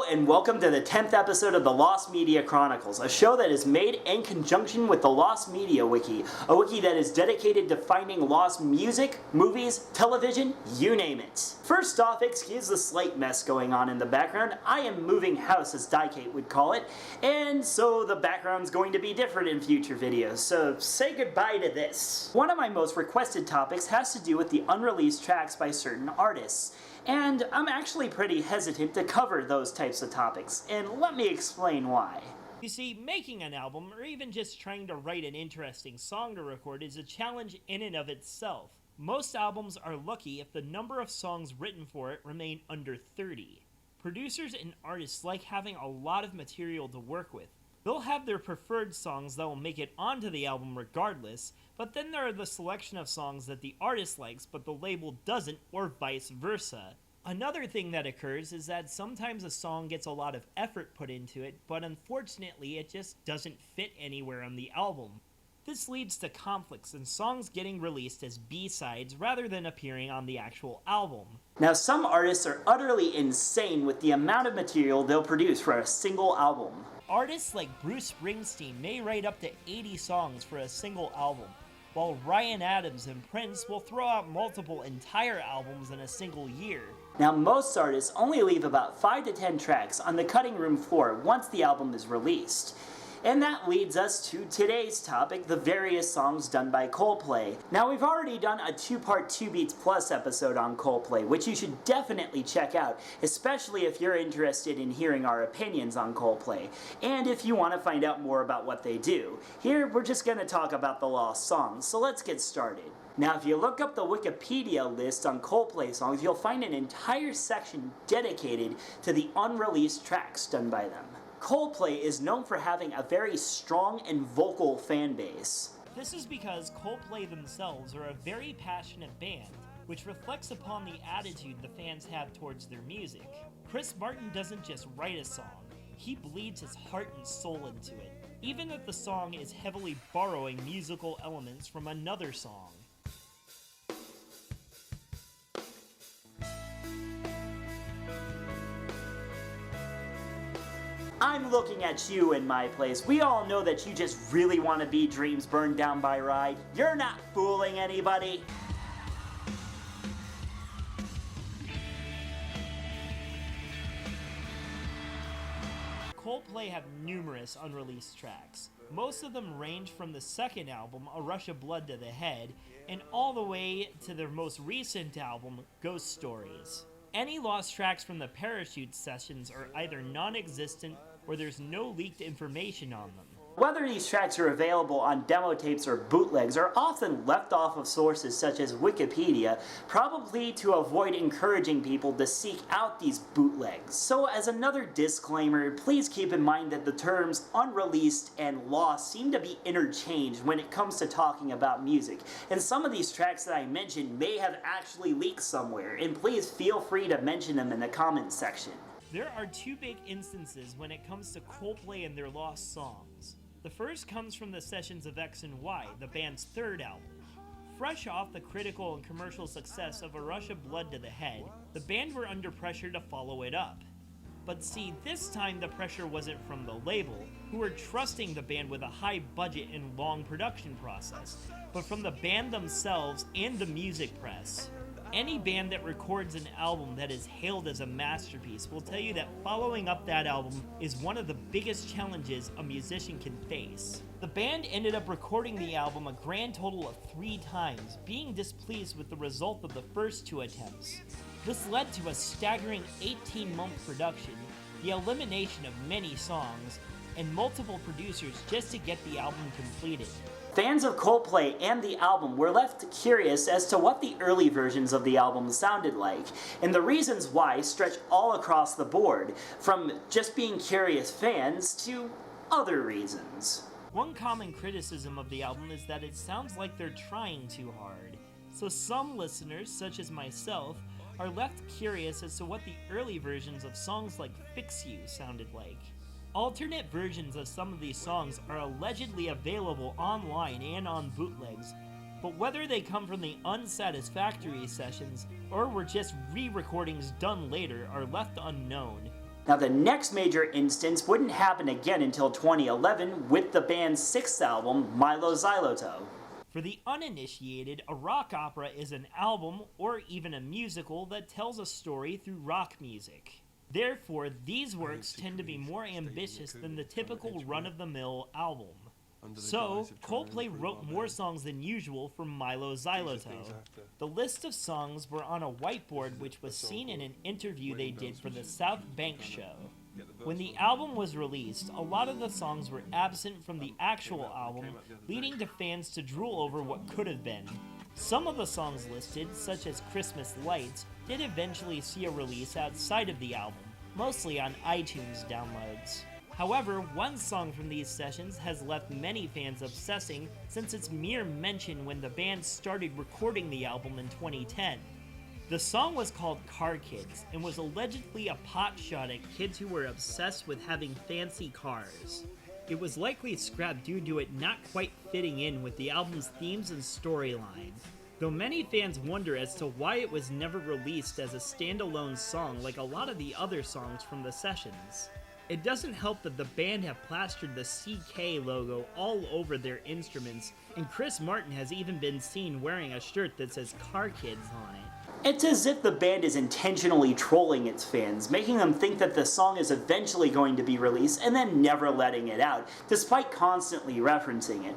and welcome to the 10th episode of the Lost Media Chronicles, a show that is made in conjunction with the Lost Media Wiki, a wiki that is dedicated to finding lost music, movies, television, you name it. First off, excuse the slight mess going on in the background. I am moving house, as Dykate would call it, and so the background's going to be different in future videos, so say goodbye to this. One of my most requested topics has to do with the unreleased tracks by certain artists. And I'm actually pretty hesitant to cover those types of topics, and let me explain why. You see, making an album, or even just trying to write an interesting song to record, is a challenge in and of itself. Most albums are lucky if the number of songs written for it remain under 30. Producers and artists like having a lot of material to work with. They'll have their preferred songs that will make it onto the album regardless, but then there are the selection of songs that the artist likes but the label doesn't, or vice versa. Another thing that occurs is that sometimes a song gets a lot of effort put into it, but unfortunately it just doesn't fit anywhere on the album. This leads to conflicts and songs getting released as B-sides rather than appearing on the actual album. Now, some artists are utterly insane with the amount of material they'll produce for a single album. Artists like Bruce Springsteen may write up to 80 songs for a single album, while Ryan Adams and Prince will throw out multiple entire albums in a single year. Now, most artists only leave about 5 to 10 tracks on the cutting room floor once the album is released. And that leads us to today's topic, the various songs done by Coldplay. Now, we've already done a 2-part 2 Beats Plus episode on Coldplay, which you should definitely check out, especially if you're interested in hearing our opinions on Coldplay, and if you want to find out more about what they do. Here, we're just going to talk about the lost songs, so let's get started. Now, if you look up the Wikipedia list on Coldplay songs, you'll find an entire section dedicated to the unreleased tracks done by them. Coldplay is known for having a very strong and vocal fan base. This is because Coldplay themselves are a very passionate band, which reflects upon the attitude the fans have towards their music. Chris Martin doesn't just write a song, he bleeds his heart and soul into it, even if the song is heavily borrowing musical elements from another song. I'm looking at you in my place. We all know that you just really want to be Dreams Burned Down by Ride. You're not fooling anybody. Coldplay have numerous unreleased tracks. Most of them range from the second album, A Rush of Blood to the Head, and all the way to their most recent album, Ghost Stories. Any lost tracks from the Parachute sessions are either non-existent or there's no leaked information on them. Whether these tracks are available on demo tapes or bootlegs are often left off of sources such as Wikipedia, probably to avoid encouraging people to seek out these bootlegs. So as another disclaimer, please keep in mind that the terms unreleased and lost seem to be interchanged when it comes to talking about music, and some of these tracks that I mentioned may have actually leaked somewhere, and please feel free to mention them in the comments section. There are two big instances when it comes to Coldplay and their lost songs. The first comes from the sessions of X and Y, the band's third album. Fresh off the critical and commercial success of A Rush of Blood to the Head, the band were under pressure to follow it up. But see, this time the pressure wasn't from the label, who were trusting the band with a high budget and long production process, but from the band themselves and the music press. Any band that records an album that is hailed as a masterpiece will tell you that following up that album is one of the biggest challenges a musician can face. The band ended up recording the album a grand total of 3 times, being displeased with the result of the first 2 attempts. This led to a staggering 18-month production, the elimination of many songs, and multiple producers just to get the album completed. Fans of Coldplay and the album were left curious as to what the early versions of the album sounded like, and the reasons why stretch all across the board, from just being curious fans to other reasons. One common criticism of the album is that it sounds like they're trying too hard, so some listeners, such as myself, are left curious as to what the early versions of songs like Fix You sounded like. Alternate versions of some of these songs are allegedly available online and on bootlegs, but whether they come from the unsatisfactory sessions or were just re-recordings done later are left unknown. Now the next major instance wouldn't happen again until 2011 with the band's sixth album, Mylo Xyloto. For the uninitiated, a rock opera is an album or even a musical that tells a story through rock music. Therefore, these works tend to be more ambitious than the typical run-of-the-mill album. So, Coldplay wrote more songs than usual for Mylo Xyloto. The list of songs were on a whiteboard which was seen in an interview they did for the South Bank show. When the album was released, a lot of the songs were absent from the actual album, leading to fans to drool over what could have been. Some of the songs listed, such as Christmas Lights, did eventually see a release outside of the album, mostly on iTunes downloads. However, one song from these sessions has left many fans obsessing since its mere mention when the band started recording the album in 2010. The song was called Car Kids and was allegedly a pot shot at kids who were obsessed with having fancy cars. It was likely scrapped due to it not quite fitting in with the album's themes and storyline, though many fans wonder as to why it was never released as a standalone song like a lot of the other songs from the sessions. It doesn't help that the band have plastered the CK logo all over their instruments, and Chris Martin has even been seen wearing a shirt that says Car Kids on it. It's as if the band is intentionally trolling its fans, making them think that the song is eventually going to be released and then never letting it out, despite constantly referencing it.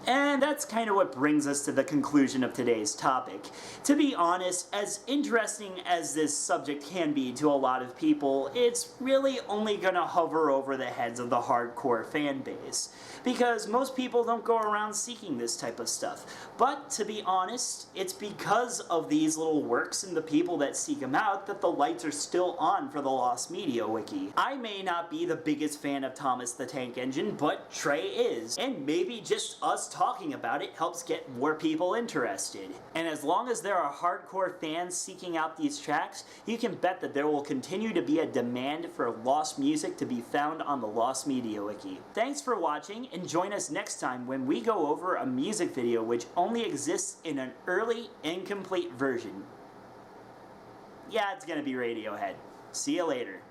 And that's kind of what brings us to the conclusion of today's topic. To be honest, as interesting as this subject can be to a lot of people, it's really only gonna hover over the heads of the hardcore fan base, because most people don't go around seeking this type of stuff. But to be honest, it's because of these little works and the people that seek them out that the lights are still on for the Lost Media Wiki. I may not be the biggest fan of Thomas the Tank Engine, but Trey is, and maybe just us talking about it helps get more people interested. And as long as there are hardcore fans seeking out these tracks, you can bet that there will continue to be a demand for lost music to be found on the Lost Media Wiki. Thanks for watching, and join us next time when we go over a music video which only exists in an early, incomplete version. Yeah, it's gonna be Radiohead. See you later.